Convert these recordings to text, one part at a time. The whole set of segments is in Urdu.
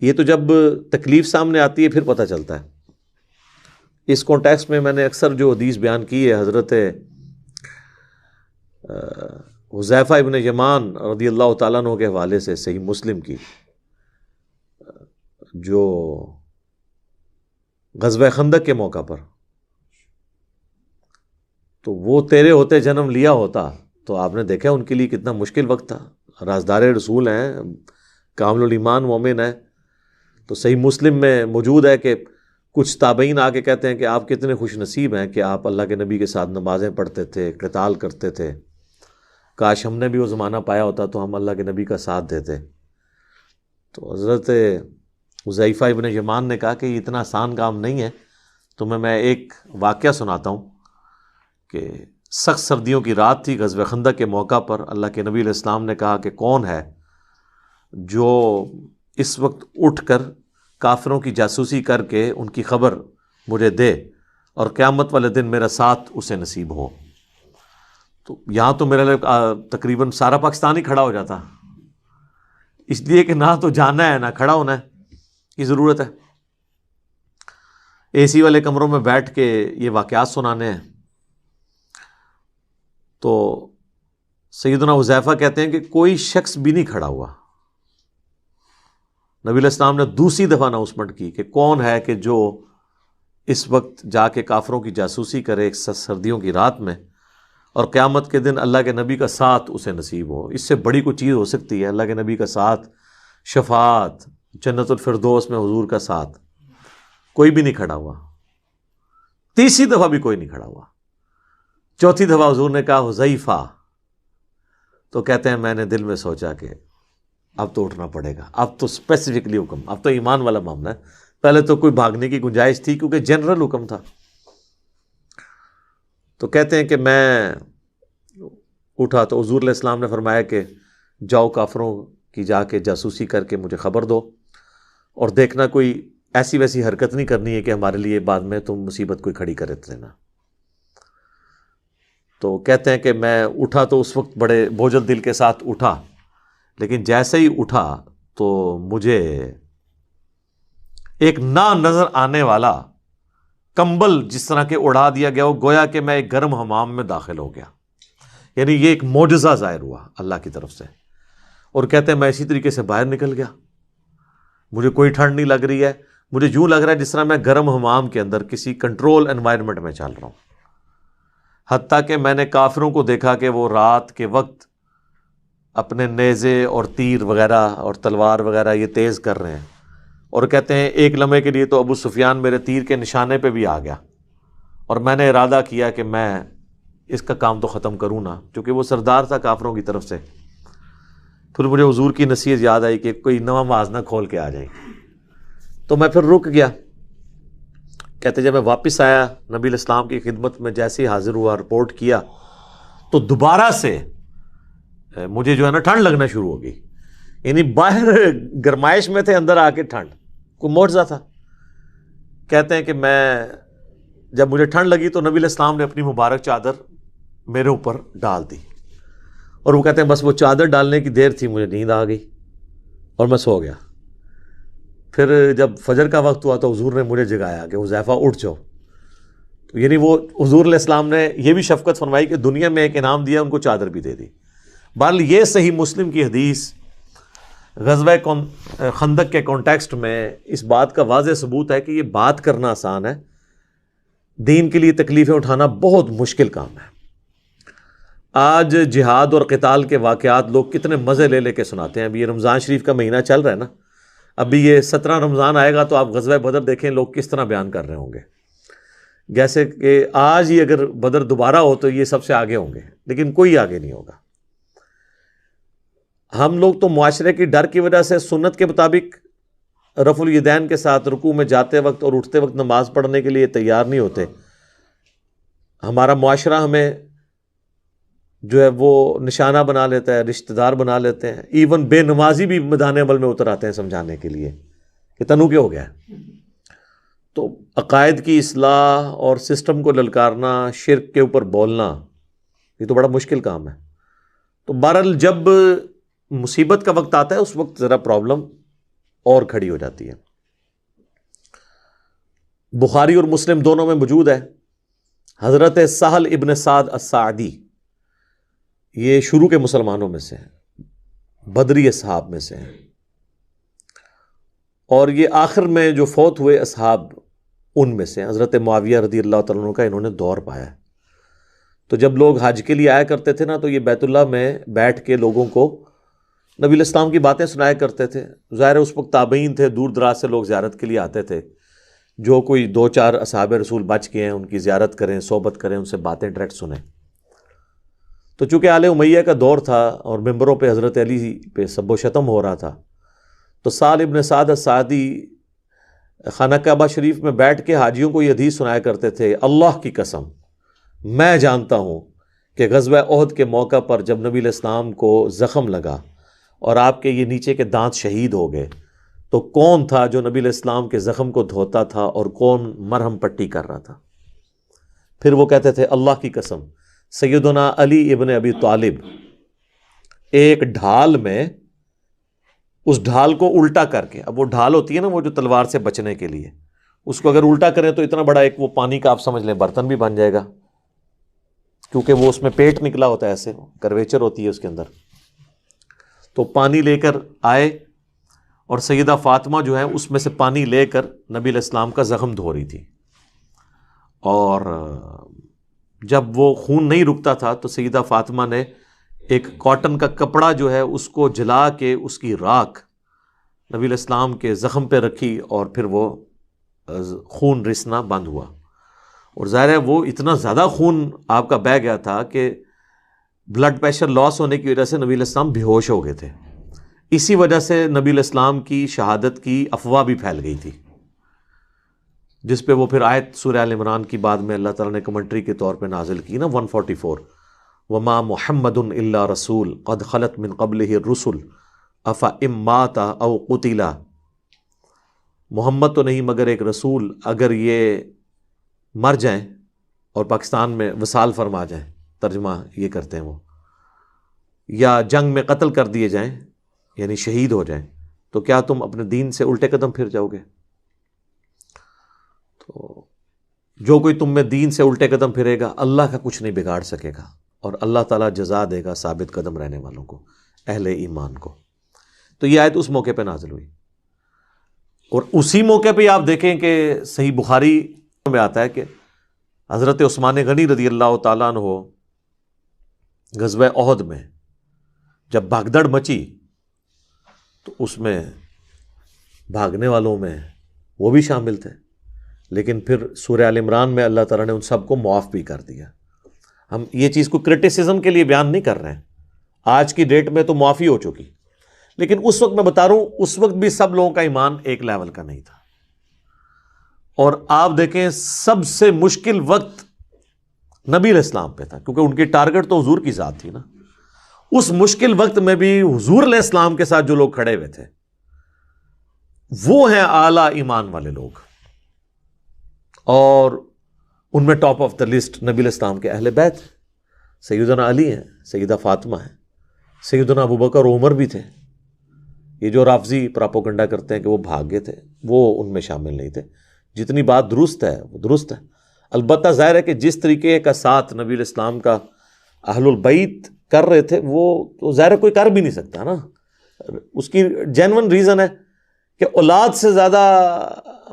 یہ تو جب تکلیف سامنے آتی ہے پھر پتہ چلتا ہے۔ اس کانٹیکسٹ میں میں نے اکثر جو حدیث بیان کی ہے حضرت حذیفہ ابن یمان رضی اللہ تعالیٰ عنہ کے حوالے سے صحیح مسلم کی، جو غزوہ خندق کے موقع پر، تو وہ تیرے ہوتے جنم لیا ہوتا تو آپ نے دیکھا ان کے لیے کتنا مشکل وقت تھا، رازدار رسول ہیں، کامل الایمان مومن ہیں۔ تو صحیح مسلم میں موجود ہے کہ کچھ تابعین آ کے کہتے ہیں کہ آپ کتنے خوش نصیب ہیں کہ آپ اللہ کے نبی کے ساتھ نمازیں پڑھتے تھے، قتال کرتے تھے، کاش ہم نے بھی وہ زمانہ پایا ہوتا تو ہم اللہ کے نبی کا ساتھ دیتے۔ تو حضرت حذیفہ ابن یمان نے کہا کہ یہ اتنا آسان کام نہیں ہے، تو میں ایک واقعہ سناتا ہوں کہ سخت سردیوں کی رات تھی، غزوہ خندق کے موقع پر اللہ کے نبی علیہ السلام نے کہا کہ کون ہے جو اس وقت اٹھ کر کافروں کی جاسوسی کر کے ان کی خبر مجھے دے اور قیامت والے دن میرا ساتھ اسے نصیب ہو۔ تو یہاں تو میرے لیے تقریباً سارا پاکستان ہی کھڑا ہو جاتا، اس لیے کہ نہ تو جانا ہے نہ کھڑا ہونا ہے کی ضرورت ہے، اے سی والے کمروں میں بیٹھ کے یہ واقعات سنانے ہیں۔ تو سیدنا حذیفہ کہتے ہیں کہ کوئی شخص بھی نہیں کھڑا ہوا۔ نبی علیہ السلام نے دوسری دفعہ اناؤنسمنٹ کی کہ کون ہے کہ جو اس وقت جا کے کافروں کی جاسوسی کرے ایک سردیوں کی رات میں اور قیامت کے دن اللہ کے نبی کا ساتھ اسے نصیب ہو۔ اس سے بڑی کوئی چیز ہو سکتی ہے؟ اللہ کے نبی کا ساتھ، شفاعت، جنت الفردوس میں حضور کا ساتھ۔ کوئی بھی نہیں کھڑا ہوا، تیسری دفعہ بھی کوئی نہیں کھڑا ہوا، چوتھی دفعہ حضور نے کہا حذیفہ، تو کہتے ہیں میں نے دل میں سوچا کہ اب تو اٹھنا پڑے گا، اب تو اسپیسیفکلی حکم، اب تو ایمان والا معاملہ ہے۔ پہلے تو کوئی بھاگنے کی گنجائش تھی کیونکہ جنرل حکم تھا۔ تو کہتے ہیں کہ میں اٹھا تو حضور علیہ السلام نے فرمایا کہ جاؤ کافروں کی جا کے جاسوسی کر کے مجھے خبر دو، اور دیکھنا کوئی ایسی ویسی حرکت نہیں کرنی ہے کہ ہمارے لیے بعد میں تم مصیبت کوئی کھڑی کر دینا۔ تو کہتے ہیں کہ میں اٹھا تو اس وقت بڑے بوجھل دل کے ساتھ اٹھا، لیکن جیسے ہی اٹھا تو مجھے ایک نا نظر آنے والا کمبل جس طرح کے اڑا دیا گیا، وہ گویا کہ میں ایک گرم حمام میں داخل ہو گیا، یعنی یہ ایک معجزہ ظاہر ہوا اللہ کی طرف سے۔ اور کہتے ہیں میں اسی طریقے سے باہر نکل گیا، مجھے کوئی ٹھنڈ نہیں لگ رہی ہے، مجھے یوں لگ رہا ہے جس طرح میں گرم حمام کے اندر کسی کنٹرول انوائرمنٹ میں چل رہا ہوں۔ حتیٰ کہ میں نے کافروں کو دیکھا کہ وہ رات کے وقت اپنے نیزے اور تیر وغیرہ اور تلوار وغیرہ یہ تیز کر رہے ہیں، اور کہتے ہیں ایک لمحے کے لیے تو ابو سفیان میرے تیر کے نشانے پہ بھی آ گیا، اور میں نے ارادہ کیا کہ میں اس کا کام تو ختم کروں نا، کیونکہ وہ سردار تھا کافروں کی طرف سے۔ پھر مجھے حضور کی نصیحت یاد آئی کہ کوئی نواں موازنہ کھول کے آ جائے، تو میں پھر رک گیا۔ کہتے جب میں واپس آیا نبی علیہ السلام کی خدمت میں جیسے ہی حاضر ہوا، رپورٹ کیا، تو دوبارہ سے مجھے جو ہے نا ٹھنڈ لگنا شروع ہو گئی، یعنی باہر گرمائش میں تھے، اندر آ کے ٹھنڈ، کوئی معجزہ تھا۔ کہتے ہیں کہ میں جب مجھے ٹھنڈ لگی تو نبی علیہ السلام نے اپنی مبارک چادر میرے اوپر ڈال دی، اور وہ کہتے ہیں بس وہ چادر ڈالنے کی دیر تھی مجھے نیند آ گئی اور میں سو گیا۔ پھر جب فجر کا وقت ہوا تو حضور نے مجھے جگایا کہ حذیفہ اٹھ جاؤ، تو یعنی وہ حضور علیہ السلام نے یہ بھی شفقت فرمائی کہ دنیا میں ایک انعام دیا، ان کو چادر بھی دے دی۔ بہرحال یہ صحیح مسلم کی حدیث غزوہ خندق کے کانٹیکسٹ میں اس بات کا واضح ثبوت ہے کہ یہ بات کرنا آسان ہے، دین کے لیے تکلیفیں اٹھانا بہت مشکل کام ہے۔ آج جہاد اور قتال کے واقعات لوگ کتنے مزے لے لے کے سناتے ہیں۔ ابھی یہ رمضان شریف کا مہینہ چل رہا ہے نا، ابھی یہ 17 رمضان آئے گا تو آپ غزوہ بدر دیکھیں لوگ کس طرح بیان کر رہے ہوں گے، جیسے کہ آج ہی اگر بدر دوبارہ ہو تو یہ سب سے آگے ہوں گے، لیکن کوئی آگے نہیں ہوگا۔ ہم لوگ تو معاشرے کی ڈر کی وجہ سے سنت کے مطابق رفع الیدین کے ساتھ رکوع میں جاتے وقت اور اٹھتے وقت نماز پڑھنے کے لیے تیار نہیں ہوتے۔ ہمارا معاشرہ ہمیں جو ہے وہ نشانہ بنا لیتا ہے، رشتہ دار بنا لیتے ہیں، ایون بے نمازی بھی میدان عمل میں اتر آتے ہیں سمجھانے کے لیے کہ تنو کیا ہو گیا ہے۔ تو عقائد کی اصلاح اور سسٹم کو للکارنا، شرک کے اوپر بولنا، یہ تو بڑا مشکل کام ہے۔ تو بہرحال جب مصیبت کا وقت آتا ہے اس وقت ذرا پرابلم اور کھڑی ہو جاتی ہے۔ بخاری اور مسلم دونوں میں موجود ہے، حضرت سہل ابن سعد الساعدی، یہ شروع کے مسلمانوں میں سے ہیں، بدری اصحاب میں سے ہیں، اور یہ آخر میں جو فوت ہوئے اصحاب ان میں سے ہیں۔ حضرت معاویہ رضی اللہ تعالیٰ عنہ کا انہوں نے دور پایا ہے۔ تو جب لوگ حج کے لیے آیا کرتے تھے نا، تو یہ بیت اللہ میں بیٹھ کے لوگوں کو نبی الاسلام کی باتیں سنایا کرتے تھے۔ ظاہر ہے اس وقت تابعین تھے، دور دراز سے لوگ زیارت کے لیے آتے تھے، جو کوئی 2-4 اصحاب رسول بچ گئے ہیں ان کی زیارت کریں، صحبت کریں، ان سے باتیں ڈائریکٹ سنیں۔ تو چونکہ آل امیہ کا دور تھا اور ممبروں پہ حضرت علی پہ سب و شتم ہو رہا تھا، تو سہل ابن سعد الساعدی خانہ کعبہ شریف میں بیٹھ کے حاجیوں کو یہ حدیث سنایا کرتے تھے، اللہ کی قسم میں جانتا ہوں کہ غزوہ احد کے موقع پر جب نبی علیہ السلام کو زخم لگا اور آپ کے یہ نیچے کے دانت شہید ہو گئے، تو کون تھا جو نبی علیہ السلام کے زخم کو دھوتا تھا اور کون مرہم پٹی کر رہا تھا؟ پھر وہ کہتے تھے اللہ کی قسم سیدنا علی ابن ابی طالب ایک ڈھال میں اس ڈھال کو الٹا کر کے، اب وہ ڈھال ہوتی ہے نا وہ جو تلوار سے بچنے کے لیے، اس کو اگر الٹا کریں تو اتنا بڑا ایک وہ پانی کا آپ سمجھ لیں برتن بھی بن جائے گا، کیونکہ وہ اس میں پیٹ نکلا ہوتا ہے، ایسے کرویچر ہوتی ہے اس کے اندر۔ تو پانی لے کر آئے اور سیدہ فاطمہ جو ہے اس میں سے پانی لے کر نبی علیہ السلام کا زخم دھو رہی تھی، اور جب وہ خون نہیں رکتا تھا تو سیدہ فاطمہ نے ایک کاٹن کا کپڑا جو ہے اس کو جلا کے اس کی راکھ نبی علیہ السلام کے زخم پہ رکھی، اور پھر وہ خون رسنا بند ہوا۔ اور ظاہر ہے وہ اتنا زیادہ خون آپ کا بہہ گیا تھا کہ بلڈ پریشر لاس ہونے کی وجہ سے نبی علیہ السلام بے ہوش ہو گئے تھے۔ اسی وجہ سے نبی علیہ السلام کی شہادت کی افواہ بھی پھیل گئی تھی، جس پہ وہ پھر آیت سورہ آل عمران کی بعد میں اللہ تعالیٰ نے کمنٹری کے طور پہ نازل کی نا 144، وما محمد الا رسول قد خلت من قبلہ الرسل افإن مات او قتل، محمد تو نہیں مگر ایک رسول، اگر یہ مر جائیں اور پاکستان میں وصال فرما جائیں، ترجمہ یہ کرتے ہیں وہ، یا جنگ میں قتل کر دیے جائیں یعنی شہید ہو جائیں، تو کیا تم اپنے دین سے الٹے قدم پھر جاؤ گے؟ تو جو کوئی تم میں دین سے الٹے قدم پھرے گا اللہ کا کچھ نہیں بگاڑ سکے گا، اور اللہ تعالیٰ جزا دے گا ثابت قدم رہنے والوں کو، اہل ایمان کو۔ تو یہ آیت اس موقع پہ نازل ہوئی، اور اسی موقع پہ آپ دیکھیں کہ صحیح بخاری میں آتا ہے کہ حضرت عثمان غنی رضی اللہ تعالیٰ عنہ غزوہ احد میں جب بھگدڑ مچی تو اس میں بھاگنے والوں میں وہ بھی شامل تھے، لیکن پھر سورہ آل عمران میں اللہ تعالیٰ نے ان سب کو معاف بھی کر دیا۔ ہم یہ چیز کو کرٹیسزم کے لیے بیان نہیں کر رہے ہیں، آج کی ڈیٹ میں تو معافی ہو چکی، لیکن اس وقت میں بتا رہا ہوں اس وقت بھی سب لوگوں کا ایمان ایک لیول کا نہیں تھا۔ اور آپ دیکھیں سب سے مشکل وقت نبی علیہ السلام پہ تھا، کیونکہ ان کی ٹارگٹ تو حضور کی ذات تھی نا۔ اس مشکل وقت میں بھی حضور علیہ السلام کے ساتھ جو لوگ کھڑے ہوئے تھے وہ ہیں اعلیٰ ایمان والے لوگ، اور ان میں ٹاپ آف دا لسٹ نبی علیہ السلام کے اہل بیت، سیدنا علی ہیں، سیدہ فاطمہ ہیں، سیدنا ابوبکر اور عمر بھی تھے۔ یہ جو رافضی پراپوگنڈا کرتے ہیں کہ وہ بھاگ گئے تھے، وہ ان میں شامل نہیں تھے۔ جتنی بات درست ہے وہ درست ہے، البتہ ظاہر ہے کہ جس طریقے کا ساتھ نبی علیہ السلام کا اہل البیت کر رہے تھے وہ تو ظاہر ہے کوئی کر بھی نہیں سکتا نا۔ اس کی جینون ریزن ہے کہ اولاد سے زیادہ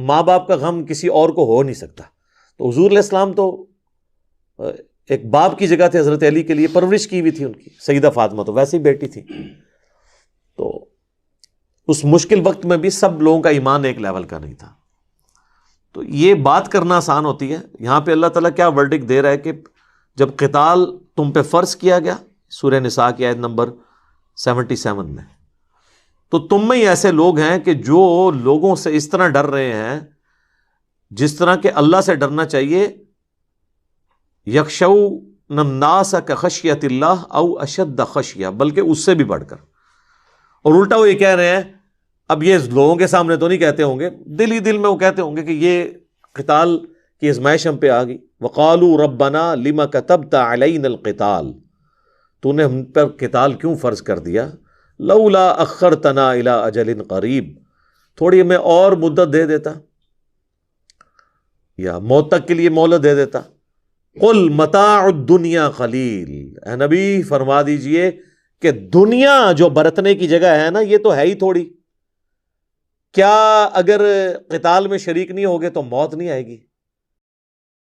ماں باپ کا غم کسی اور کو ہو نہیں سکتا، تو حضور علیہ السلام تو ایک باپ کی جگہ تھے حضرت علی کے لیے، پرورش کی ہوئی تھی ان کی، سیدہ فاطمہ تو ویسے ہی بیٹی تھی۔ تو اس مشکل وقت میں بھی سب لوگوں کا ایمان ایک لیول کا نہیں تھا۔ تو یہ بات کرنا آسان ہوتی ہے، یہاں پہ اللہ تعالیٰ کیا ورڈکٹ دے رہا ہے کہ جب قتال تم پہ فرض کیا گیا، سورہ نساء کی آیت نمبر 77 میں، تو تم میں ہی ایسے لوگ ہیں کہ جو لوگوں سے اس طرح ڈر رہے ہیں جس طرح کہ اللہ سے ڈرنا چاہیے، یخشون الناس کخشیۃ اللہ او اشد خشیہ، بلکہ اس سے بھی بڑھ کر۔ اور الٹا وہ یہ کہہ رہے ہیں، اب یہ لوگوں کے سامنے تو نہیں کہتے ہوں گے، دل ہی دل میں وہ کہتے ہوں گے کہ یہ قتال کی ازمائش ہم پہ آ گئی، وقالوا ربنا لما كتبت علینا القتال، تو نے ہم پر قتال کیوں فرض کر دیا، لولا اخرتنا الى اجل قریب، تھوڑی میں اور مدت دے دیتا یا موت تک کے لیے مہلت دے دیتا. قل متاع الدنیا قلیل، اے نبی فرما دیجئے کہ دنیا جو برتنے کی جگہ ہے نا یہ تو ہے ہی تھوڑی. کیا اگر قتال میں شریک نہیں ہوگے تو موت نہیں آئے گی؟